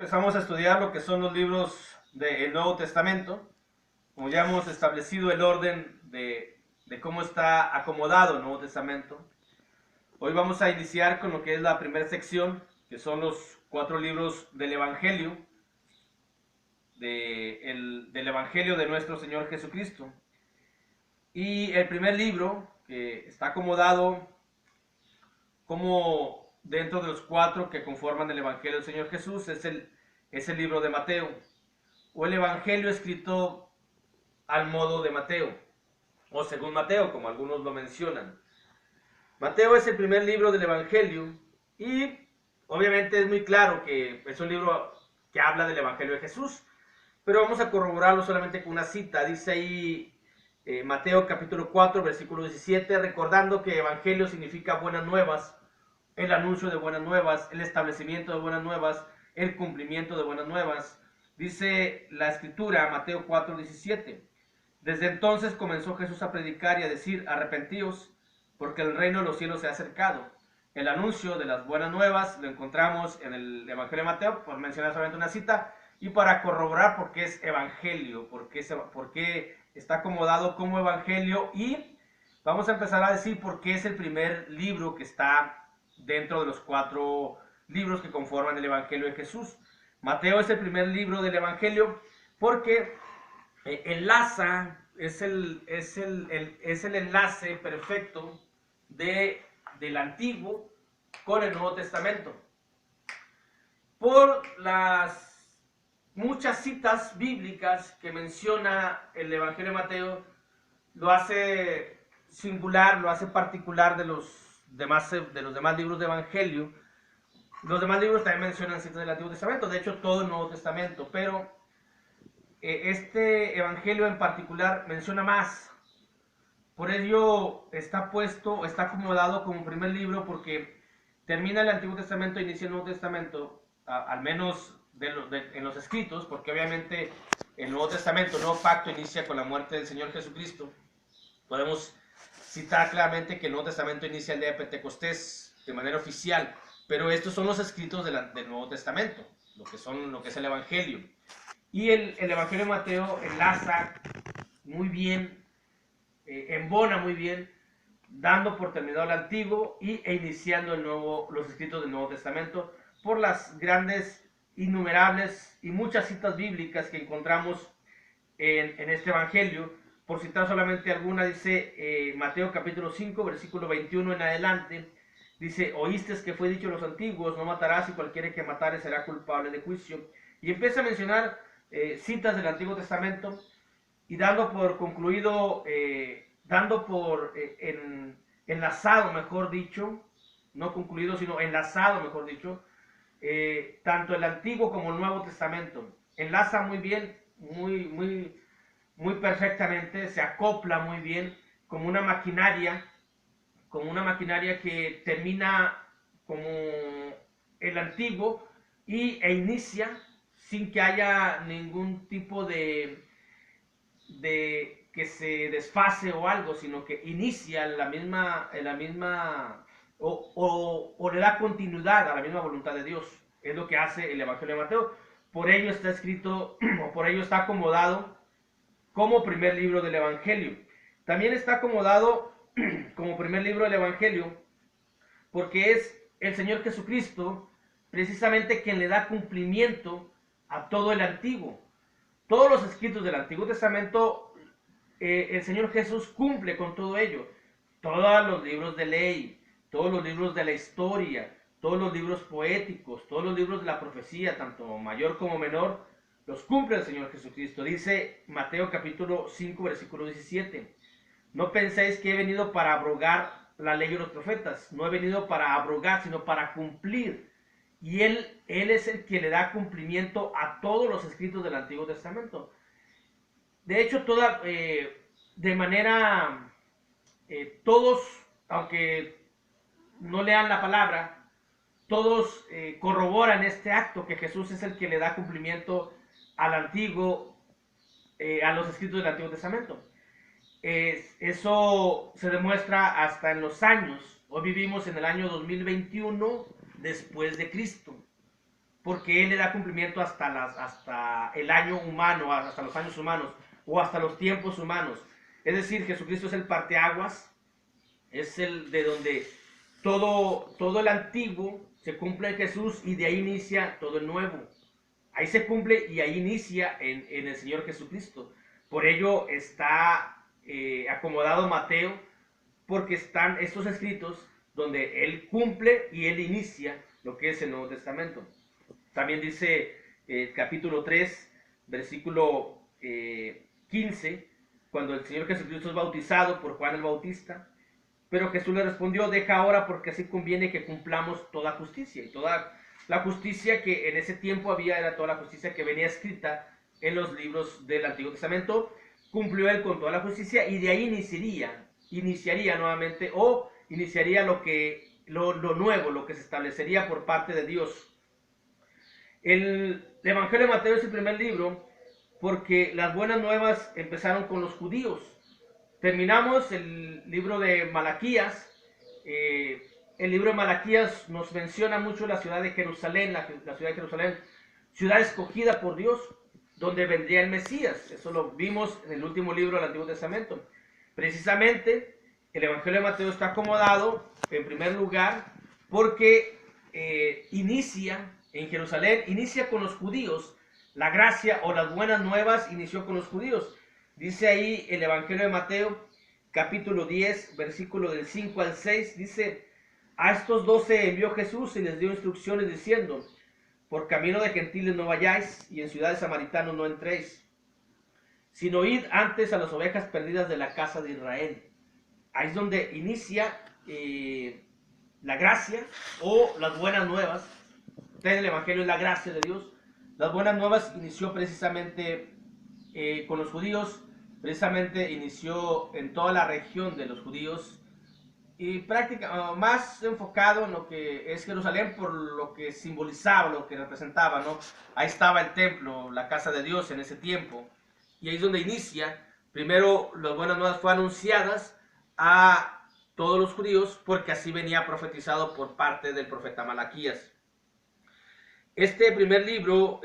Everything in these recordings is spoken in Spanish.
empezamos a estudiar lo que son los libros del Nuevo Testamento. Como ya hemos establecido el orden de cómo está acomodado el Nuevo Testamento, hoy vamos a iniciar con lo que es la primera sección, que son los 4 libros del Evangelio, del Evangelio de nuestro Señor Jesucristo. Y el primer libro, que está acomodado como dentro de los 4 que conforman el Evangelio del Señor Jesús, es el libro de Mateo, o el Evangelio escrito al modo de Mateo, o según Mateo, como algunos lo mencionan. Mateo es el primer libro del Evangelio y obviamente es muy claro que es un libro que habla del Evangelio de Jesús, pero vamos a corroborarlo solamente con una cita. Dice ahí Mateo capítulo 4, versículo 17, recordando que Evangelio significa buenas nuevas, el anuncio de buenas nuevas, el establecimiento de buenas nuevas, el cumplimiento de buenas nuevas. Dice la escritura, Mateo 4, 17. Desde entonces comenzó Jesús a predicar y a decir, arrepentíos, porque el reino de los cielos se ha acercado. El anuncio de las buenas nuevas lo encontramos en el Evangelio de Mateo, por mencionar solamente una cita, y para corroborar por qué es Evangelio, por qué está acomodado como Evangelio, y vamos a empezar a decir por qué es el primer libro que está dentro de los 4 libros que conforman el Evangelio de Jesús. Mateo es el primer libro del Evangelio porque enlaza, es el enlace perfecto del Antiguo con el Nuevo Testamento. Por las muchas citas bíblicas que menciona el Evangelio de Mateo, lo hace singular, lo hace particular de los demás libros de Evangelio. Los demás libros también mencionan citas del Antiguo Testamento, de hecho todo el Nuevo Testamento, pero este Evangelio en particular menciona más. Por ello está puesto, está acomodado como primer libro porque termina el Antiguo Testamento e inicia el Nuevo Testamento, al menos en los escritos, porque obviamente el Nuevo Testamento, el Nuevo Pacto, inicia con la muerte del Señor Jesucristo. Podemos citar claramente que el Nuevo Testamento inicia el día de Pentecostés de manera oficial, pero estos son los escritos del Nuevo Testamento, lo que es el Evangelio. Y el Evangelio de Mateo enlaza muy bien, embona muy bien, dando por terminado el Antiguo e iniciando los escritos del Nuevo Testamento por las grandes, innumerables y muchas citas bíblicas que encontramos en este Evangelio. Por citar solamente alguna, dice Mateo capítulo 5, versículo 21 en adelante, dice, oíste que fue dicho a los antiguos, no matarás y cualquiera que matare será culpable de juicio. Y empieza a mencionar citas del Antiguo Testamento y dando por concluido, enlazado, mejor dicho, no concluido, sino enlazado, mejor dicho, tanto el Antiguo como el Nuevo Testamento. Enlaza muy bien, muy perfectamente, se acopla muy bien como una maquinaria que termina como el Antiguo e inicia sin que haya ningún tipo de que se desfase o algo, sino que inicia la misma o le da continuidad a la misma voluntad de Dios. Es lo que hace el Evangelio de Mateo. Por ello está escrito, o por ello está acomodado como primer libro del Evangelio. También está acomodado como primer libro del Evangelio porque es el Señor Jesucristo precisamente quien le da cumplimiento a todo el Antiguo. Todos los escritos del Antiguo Testamento, el Señor Jesús cumple con todo ello. Todos los libros de ley, todos los libros de la historia, todos los libros poéticos, todos los libros de la profecía, tanto mayor como menor, los cumple el Señor Jesucristo. Dice Mateo capítulo 5, versículo 17. No penséis que he venido para abrogar la ley y los profetas. No he venido para abrogar, sino para cumplir. Y Él es el que le da cumplimiento a todos los escritos del Antiguo Testamento. De hecho, de manera, todos, aunque no lean la palabra, todos corroboran este acto, que Jesús es el que le da cumplimiento al Antiguo, a los escritos del Antiguo Testamento. Eso se demuestra hasta en los años. Hoy vivimos en el año 2021 después de Cristo. porque Él le da cumplimiento hasta el año humano, hasta los años humanos, o hasta los tiempos humanos. Es decir, Jesucristo es el parteaguas, es el de donde todo el antiguo se cumple en Jesús y de ahí inicia todo el nuevo. Ahí se cumple y ahí inicia en el Señor Jesucristo. Por ello está acomodado Mateo, porque están estos escritos donde Él cumple y Él inicia lo que es el Nuevo Testamento. También dice capítulo 3, versículo 15, cuando el Señor Jesucristo es bautizado por Juan el Bautista, pero Jesús le respondió: deja ahora, porque así conviene que cumplamos toda justicia. Y toda la justicia que en ese tiempo había era toda la justicia que venía escrita en los libros del Antiguo Testamento. Cumplió Él con toda la justicia y de ahí iniciaría nuevamente, o iniciaría lo nuevo, lo que se establecería por parte de Dios. El Evangelio de Mateo es el primer libro porque las buenas nuevas empezaron con los judíos. Terminamos el libro de Malaquías. El libro de Malaquías nos menciona mucho la ciudad de Jerusalén, la ciudad de Jerusalén, ciudad escogida por Dios, donde vendría el Mesías. Eso lo vimos en el último libro del Antiguo Testamento. Precisamente, el Evangelio de Mateo está acomodado, en primer lugar, porque inicia en Jerusalén, inicia con los judíos. La gracia o las buenas nuevas inició con los judíos. Dice ahí el Evangelio de Mateo, capítulo 10, versículo del 5 al 6, dice: a estos 12 envió Jesús y les dio instrucciones diciendo: por camino de gentiles no vayáis, y en ciudades samaritanos no entréis, sino id antes a las ovejas perdidas de la casa de Israel. Ahí es donde inicia la gracia o las buenas nuevas. El Evangelio es la gracia de Dios. Las buenas nuevas inició precisamente con los judíos, precisamente inició en toda la región de los judíos y más enfocado en lo que es Jerusalén por lo que simbolizaba, lo que representaba, ¿no? Ahí estaba el templo, la casa de Dios en ese tiempo, y ahí es donde inicia. Primero las buenas nuevas fueron anunciadas a todos los judíos porque así venía profetizado por parte del profeta Malaquías. Este primer libro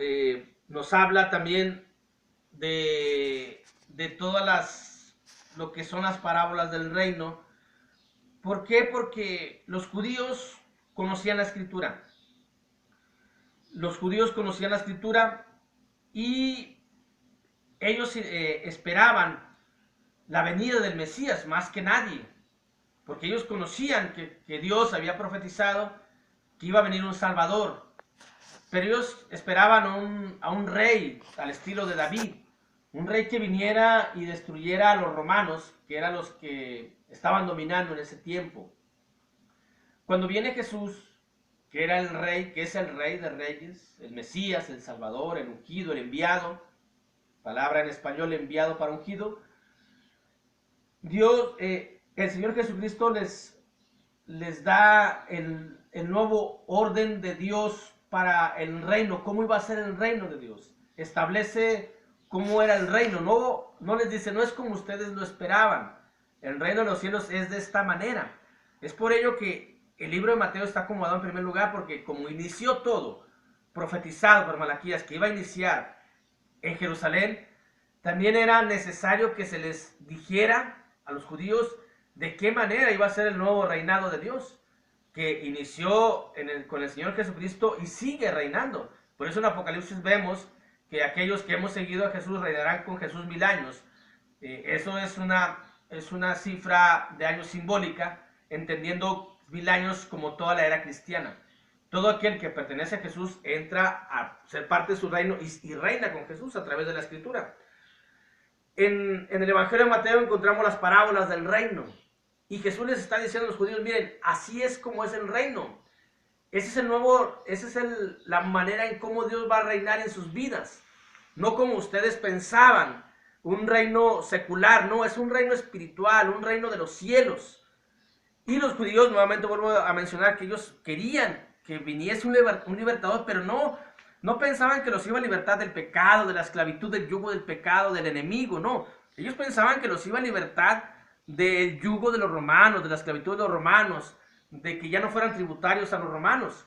nos habla también de todas lo que son las parábolas del reino. ¿Por qué? Porque los judíos conocían la escritura. Los judíos conocían la escritura y ellos esperaban la venida del Mesías más que nadie. Porque ellos conocían que Dios había profetizado que iba a venir un Salvador. Pero ellos esperaban a un rey al estilo de David. Un rey que viniera y destruyera a los romanos, que eran los que estaban dominando en ese tiempo. Cuando viene Jesús, que era el rey, que es el rey de reyes, el Mesías, el Salvador, el ungido, el enviado, palabra en español enviado para ungido, Dios, el Señor Jesucristo les da el nuevo orden de Dios para el reino. ¿Cómo iba a ser el reino de Dios? Establece cómo era el reino. No les dice: no es como ustedes lo esperaban. El reino de los cielos es de esta manera. Es por ello que el libro de Mateo está acomodado en primer lugar, porque como inició todo, profetizado por Malaquías, que iba a iniciar en Jerusalén, también era necesario que se les dijera a los judíos de qué manera iba a ser el nuevo reinado de Dios, que inició con el Señor Jesucristo y sigue reinando. Por eso en Apocalipsis vemos que aquellos que hemos seguido a Jesús reinarán con Jesús 1000 años. Eso es una cifra de años simbólica, entendiendo 1000 años como toda la era cristiana. Todo aquel que pertenece a Jesús entra a ser parte de su reino y reina con Jesús a través de la Escritura. En el Evangelio de Mateo encontramos las parábolas del reino. Y Jesús les está diciendo a los judíos: miren, así es como es el reino. Esa es la manera en cómo Dios va a reinar en sus vidas. No como ustedes pensaban, un reino secular, no, es un reino espiritual, un reino de los cielos. Y los judíos, nuevamente vuelvo a mencionar, que ellos querían que viniese un libertador, pero no pensaban que los iba a libertar del pecado, de la esclavitud, del yugo del pecado, del enemigo, no. Ellos pensaban que los iba a libertar del yugo de los romanos, de la esclavitud de los romanos, de que ya no fueran tributarios a los romanos.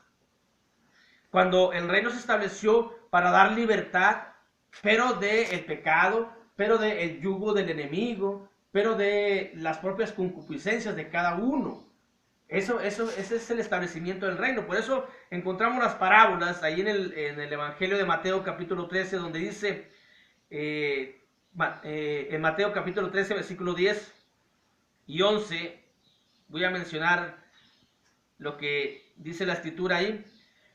cuando el reino se estableció para dar libertad, pero del pecado, pero del yugo del enemigo, pero de las propias concupiscencias de cada uno. Ese es el establecimiento del reino. Por eso encontramos las parábolas ahí en el Evangelio de Mateo capítulo 13, donde dice, en Mateo capítulo 13, versículo 10 y 11, voy a mencionar lo que dice la escritura ahí.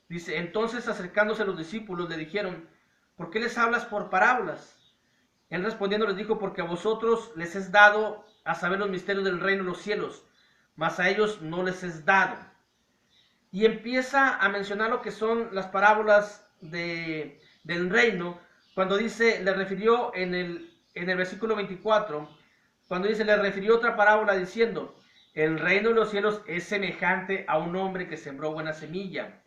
Dice, entonces acercándose a los discípulos le dijeron, ¿por qué les hablas por parábolas? Él respondiendo les dijo, porque a vosotros les es dado a saber los misterios del reino de los cielos, mas a ellos no les es dado. Y empieza a mencionar lo que son las parábolas del reino, cuando dice, le refirió en el versículo 24, cuando dice, le refirió otra parábola diciendo, el reino de los cielos es semejante a un hombre que sembró buena semilla.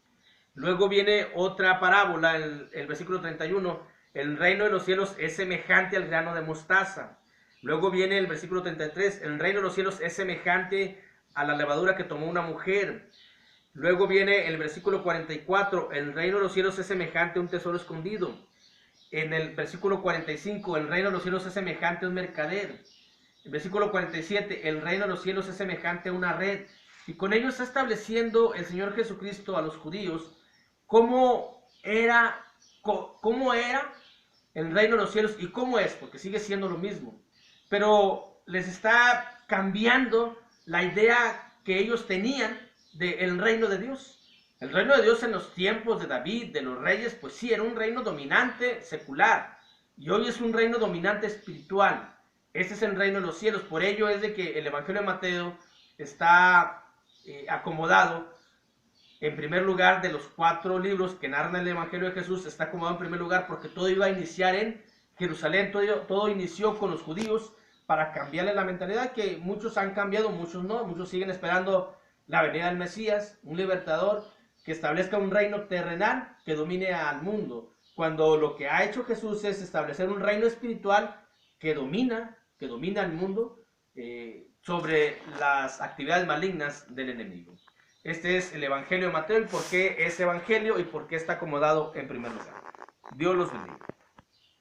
Luego viene otra parábola, el versículo 31, el reino de los cielos es semejante al grano de mostaza. Luego viene el versículo 33, el reino de los cielos es semejante a la levadura que tomó una mujer. Luego viene el versículo 44, el reino de los cielos es semejante a un tesoro escondido. En el versículo 45, el reino de los cielos es semejante a un mercader. El versículo 47, el reino de los cielos es semejante a una red. Y con ello está estableciendo el Señor Jesucristo a los judíos cómo era el reino de los cielos y cómo es, porque sigue siendo lo mismo. Pero les está cambiando la idea que ellos tenían del reino de Dios. El reino de Dios en los tiempos de David, de los reyes, pues sí, era un reino dominante secular. Y hoy es un reino dominante espiritual. Este es el reino de los cielos. Por ello es de que el Evangelio de Mateo está acomodado en primer lugar de los 4 libros que narran el Evangelio de Jesús. Está acomodado en primer lugar porque todo iba a iniciar en Jerusalén. Todo inició con los judíos para cambiarle la mentalidad, que muchos han cambiado, muchos no. Muchos siguen esperando la venida del Mesías, un libertador que establezca un reino terrenal que domine al mundo, cuando lo que ha hecho Jesús es establecer un reino espiritual que domina al mundo sobre las actividades malignas del enemigo. Este es el Evangelio de Mateo, y por qué es Evangelio y por qué está acomodado en primer lugar. Dios los bendiga.